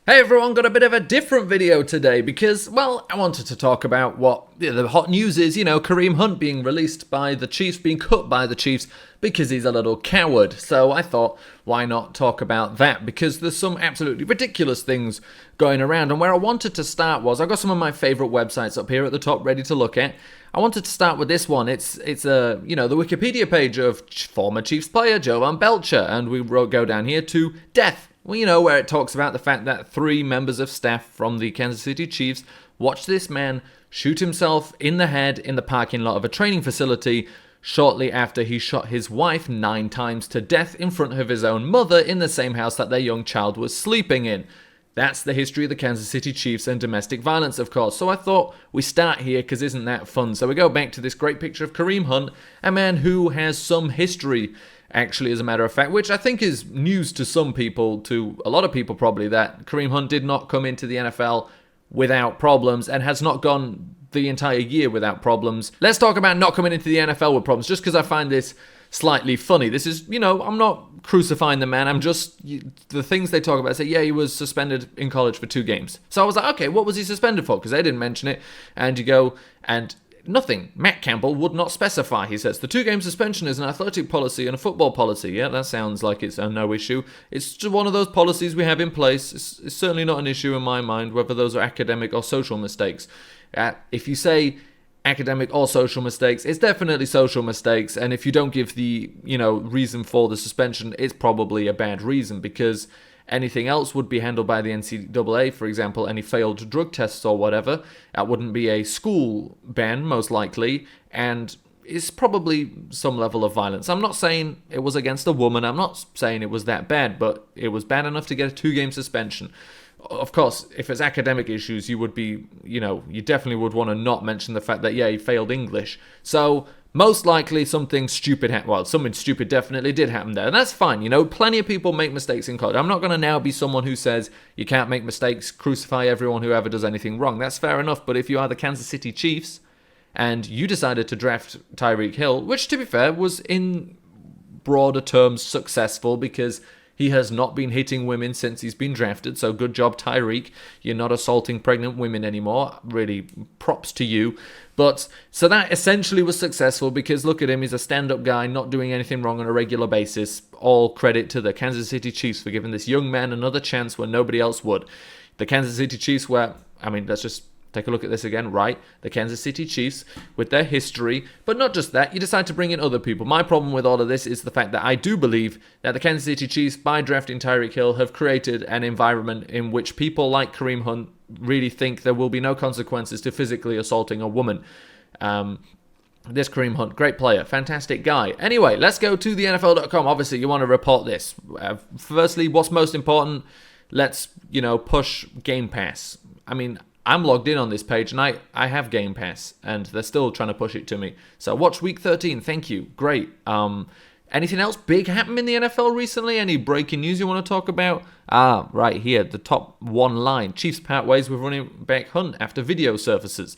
Hey everyone, got a bit of a different video today because, well, I wanted to talk about what the hot news is, Kareem Hunt being released by the Chiefs, being cut by the Chiefs because he's a little coward. So I thought, why not talk about that? Because there's some absolutely ridiculous things going around. And where I wanted to start was, I've got some of my favorite websites up here at the top ready to look at. I wanted to start with this one. It's the Wikipedia page of former Chiefs player Jovan Belcher, and we go down here to death. Well, where it talks about the fact that 3 members of staff from the Kansas City Chiefs watched this man shoot himself in the head in the parking lot of a training facility shortly after he shot his wife 9 times to death in front of his own mother in the same house that their young child was sleeping in. That's the history of the Kansas City Chiefs and domestic violence, of course. So I thought we start here because isn't that fun? So we go back to this great picture of Kareem Hunt, a man who has some history, actually, as a matter of fact, which I think is news to some people, to a lot of people probably, that Kareem Hunt did not come into the NFL without problems and has not gone the entire year without problems. Let's talk about not coming into the NFL with problems, just because I find this slightly funny. This is, I'm not crucifying the man. I'm just, the things they talk about, say, yeah, he was suspended in college for 2 games. So I was like, okay, what was he suspended for? Because they didn't mention it. And you go, and nothing. Matt Campbell would not specify. He says, the 2-game suspension is an athletic policy and a football policy. Yeah, that sounds like it's a no issue. It's just one of those policies we have in place. It's certainly not an issue in my mind, whether those are academic or social mistakes. If you say academic or social mistakes, it's definitely social mistakes. And if you don't give the, reason for the suspension, it's probably a bad reason, because anything else would be handled by the NCAA, for example, any failed drug tests or whatever. That wouldn't be a school ban, most likely, and it's probably some level of violence. I'm not saying it was against a woman, I'm not saying it was that bad, but it was bad enough to get a 2-game suspension. Of course, if it's academic issues, you would be, you definitely would want to not mention the fact that, yeah, he failed English. So most likely something stupid happened. Well, something stupid definitely did happen there. And that's fine. Plenty of people make mistakes in college. I'm not going to now be someone who says you can't make mistakes, crucify everyone who ever does anything wrong. That's fair enough. But if you are the Kansas City Chiefs and you decided to draft Tyreek Hill, which, to be fair, was in broader terms successful because he has not been hitting women since he's been drafted, so good job, Tyreek. You're not assaulting pregnant women anymore. Really, props to you. But, so that essentially was successful because look at him, he's a stand-up guy, not doing anything wrong on a regular basis. All credit to the Kansas City Chiefs for giving this young man another chance when nobody else would. The Kansas City Chiefs were, let's just take a look at this again, right? The Kansas City Chiefs, with their history, but not just that, you decide to bring in other people. My problem with all of this is the fact that I do believe that the Kansas City Chiefs, by drafting Tyreek Hill, have created an environment in which people like Kareem Hunt really think there will be no consequences to physically assaulting a woman. This Kareem Hunt, great player, fantastic guy. Anyway, let's go to the NFL.com. Obviously, you want to report this. Firstly, what's most important? Let's, push Game Pass. I'm logged in on this page and I have Game Pass and they're still trying to push it to me. So watch Week 13. Thank you. Great. Anything else big happen in the NFL recently? Any breaking news you want to talk about? Right here, the top one line. Chiefs part ways with running back Hunt after video surfaces.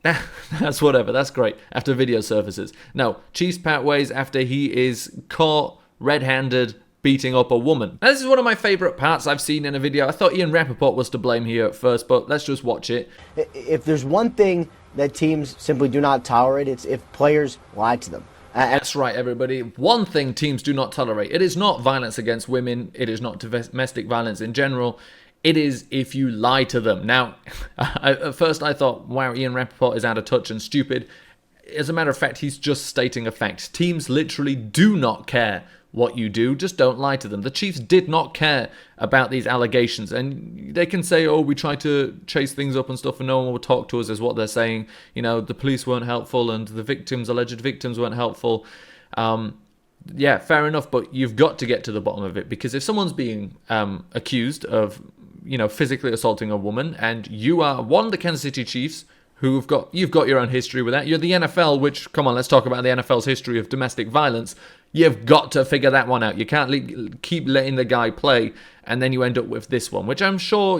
That's whatever. That's great. After video surfaces. No, Chiefs part ways after he is caught red-handed beating up a woman. Now, this is one of my favourite parts I've seen in a video. I thought Ian Rappaport was to blame here at first, but let's just watch it. If there's one thing that teams simply do not tolerate, it's if players lie to them. That's right, everybody. One thing teams do not tolerate. It is not violence against women. It is not domestic violence in general. It is if you lie to them. Now, at first I thought, wow, Ian Rappaport is out of touch and stupid. As a matter of fact, he's just stating a fact. Teams literally do not care what you do, just don't lie to them. The Chiefs did not care about these allegations, and they can say, oh, we tried to chase things up and stuff and no one will talk to us, is what they're saying. The police weren't helpful and the alleged victims weren't helpful. Yeah, fair enough, but you've got to get to the bottom of it, because if someone's being accused of, physically assaulting a woman, and you are, the Kansas City Chiefs, you've got your own history with that. You're the NFL, which, come on, let's talk about the NFL's history of domestic violence. You've got to figure that one out. You can't keep letting the guy play, and then you end up with this one, which I'm sure,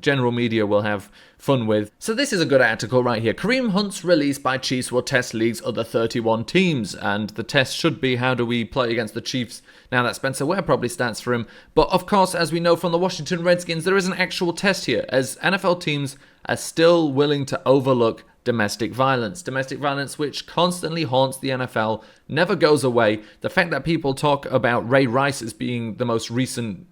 general media will have fun with. So this is a good article right here. Kareem Hunt's release by Chiefs will test league's other 31 teams, and the test should be, how do we play against the Chiefs now that Spencer Ware probably starts for him. But of course, as we know from the Washington Redskins, there is an actual test here, as NFL teams are still willing to overlook domestic violence. Domestic violence, which constantly haunts the NFL, never goes away. The fact that people talk about Ray Rice as being the most recent,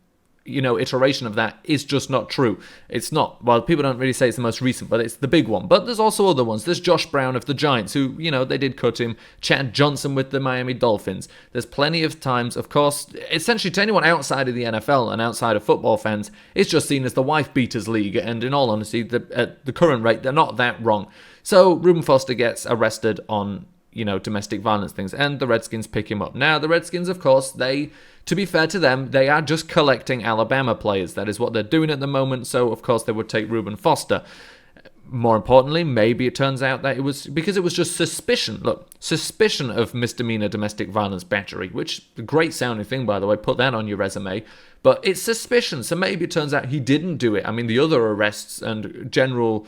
iteration of that is just not true. It's not. Well, people don't really say it's the most recent, but it's the big one. But there's also other ones. There's Josh Brown of the Giants, who, they did cut him. Chad Johnson with the Miami Dolphins. There's plenty of times, of course, essentially to anyone outside of the NFL and outside of football fans, it's just seen as the wife beaters league. And in all honesty, at the current rate, they're not that wrong. So Reuben Foster gets arrested on, domestic violence things, and the Redskins pick him up. Now, the Redskins, of course, to be fair to them, they are just collecting Alabama players. That is what they're doing at the moment, so of course they would take Reuben Foster. More importantly, maybe it turns out that it was because it was just suspicion. Look, suspicion of misdemeanor domestic violence battery, which a great sounding thing, by the way, put that on your resume. But it's suspicion, so maybe it turns out he didn't do it. I mean, the other arrests and general,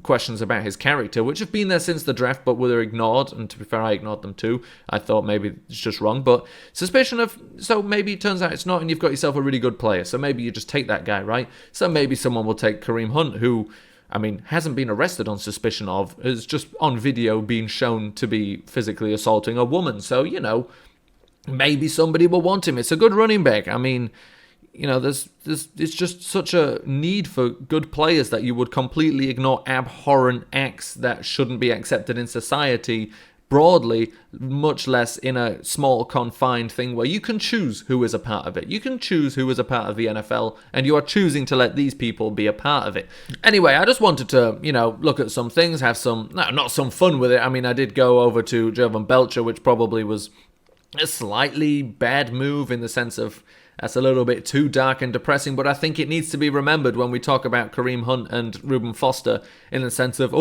questions about his character, which have been there since the draft, but were ignored. And to be fair, I ignored them too. I thought maybe it's just wrong. But suspicion of, so maybe it turns out it's not, and you've got yourself a really good player. So maybe you just take that guy, right? So maybe someone will take Kareem Hunt, who, hasn't been arrested on suspicion of, is just on video being shown to be physically assaulting a woman. So, maybe somebody will want him. It's a good running back. There's it's just such a need for good players that you would completely ignore abhorrent acts that shouldn't be accepted in society broadly, much less in a small confined thing where you can choose who is a part of it. You can choose who is a part of the NFL, and you are choosing to let these people be a part of it. Anyway, I just wanted to, look at some things, have not some fun with it. I did go over to Jovan Belcher, which probably was a slightly bad move in the sense of that's a little bit too dark and depressing, but I think it needs to be remembered when we talk about Kareem Hunt and Reuben Foster in the sense of,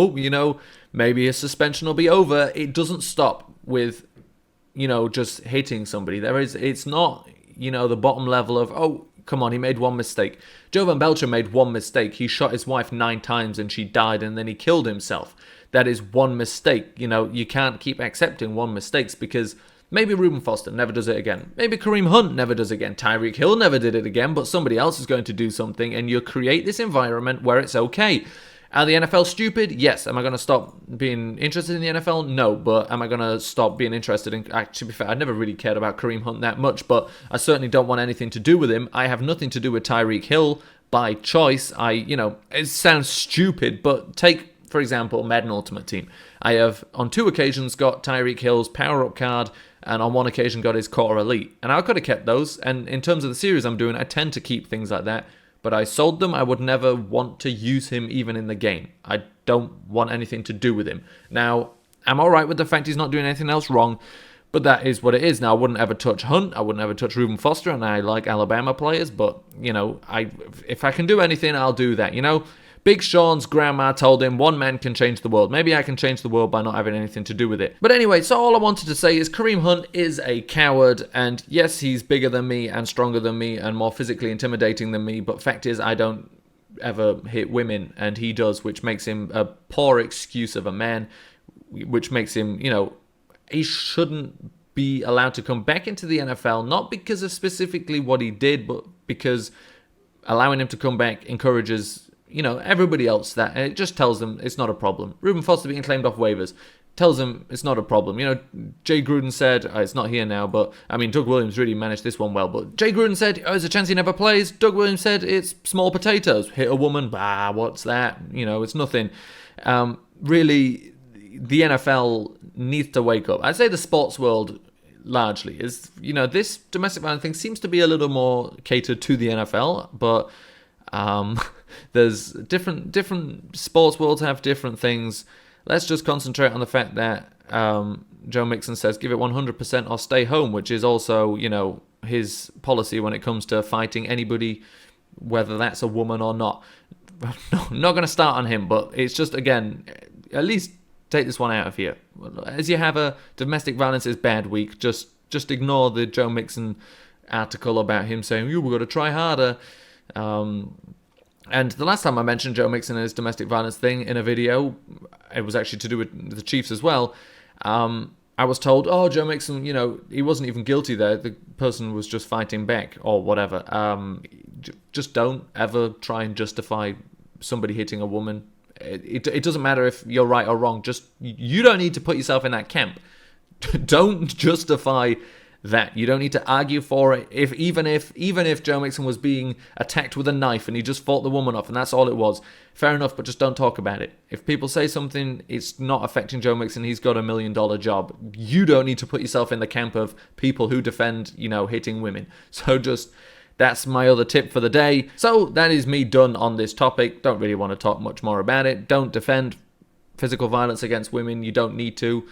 maybe his suspension will be over. It doesn't stop with, just hitting somebody. It's not, the bottom level of, come on, he made one mistake. Jovan Belcher made one mistake. He shot his wife 9 times and she died, and then he killed himself. That is one mistake. You can't keep accepting one mistakes because maybe Reuben Foster never does it again. Maybe Kareem Hunt never does it again. Tyreek Hill never did it again, but somebody else is going to do something, and you create this environment where it's okay. Are the NFL stupid? Yes. Am I going to stop being interested in the NFL? No. But am I going to stop being interested in... To be fair, I never really cared about Kareem Hunt that much, but I certainly don't want anything to do with him. I have nothing to do with Tyreek Hill by choice. It sounds stupid, but take, for example, Madden Ultimate Team. I have, on 2 occasions, got Tyreek Hill's power-up card, and on 1 occasion got his core elite. And I could have kept those, and in terms of the series I'm doing, I tend to keep things like that. But I sold them. I would never want to use him even in the game. I don't want anything to do with him. Now, I'm alright with the fact he's not doing anything else wrong, but that is what it is. Now, I wouldn't ever touch Hunt. I wouldn't ever touch Reuben Foster, and I like Alabama players, but, if I can do anything, I'll do that, Big Sean's grandma told him one man can change the world. Maybe I can change the world by not having anything to do with it. But anyway, so all I wanted to say is Kareem Hunt is a coward, and yes, he's bigger than me and stronger than me and more physically intimidating than me, but fact is I don't ever hit women, and he does, which makes him a poor excuse of a man, which makes him, he shouldn't be allowed to come back into the NFL, not because of specifically what he did, but because allowing him to come back encourages everybody else that, and it just tells them it's not a problem. Reuben Foster being claimed off waivers tells them it's not a problem. Jay Gruden said, it's not here now, but, Doug Williams really managed this one well, but Jay Gruden said, there's a chance he never plays. Doug Williams said, it's small potatoes. Hit a woman, what's that? It's nothing. Really, the NFL needs to wake up. I'd say the sports world largely is, this domestic violence thing seems to be a little more catered to the NFL, but there's different sports worlds have different things. Let's just concentrate on the fact that Joe Mixon says give it 100% or stay home, which is also, his policy when it comes to fighting anybody, whether that's a woman or not. No, I'm not going to start on him, but it's just, again, at least take this one out of here. As you have a domestic violence is bad week, just just ignore the Joe Mixon article about him saying, we've got to try harder. And the last time I mentioned Joe Mixon and his domestic violence thing in a video, it was actually to do with the Chiefs as well. I was told, oh, Joe Mixon, he wasn't even guilty there. The person was just fighting back or whatever. Just don't ever try and justify somebody hitting a woman. It doesn't matter if you're right or wrong. Just, you don't need to put yourself in that camp. Don't justify that. You don't need to argue for it. Even if Joe Mixon was being attacked with a knife and he just fought the woman off and that's all it was, fair enough, but just don't talk about it. If people say something, it's not affecting Joe Mixon, he's got $1 million job. You don't need to put yourself in the camp of people who defend, hitting women. So that's my other tip for the day. So that is me done on this topic. Don't really want to talk much more about it. Don't defend physical violence against women. You don't need to.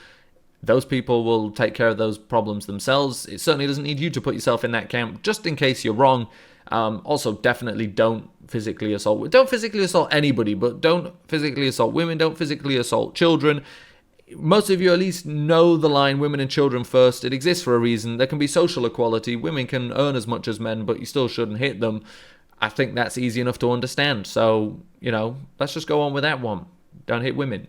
Those people will take care of those problems themselves. It certainly doesn't need you to put yourself in that camp, just in case you're wrong. Also, definitely don't physically assault. Don't physically assault anybody, but don't physically assault women. Don't physically assault children. Most of you at least know the line, women and children first. It exists for a reason. There can be social equality. Women can earn as much as men, but you still shouldn't hit them. I think that's easy enough to understand. So, let's just go on with that one. Don't hit women.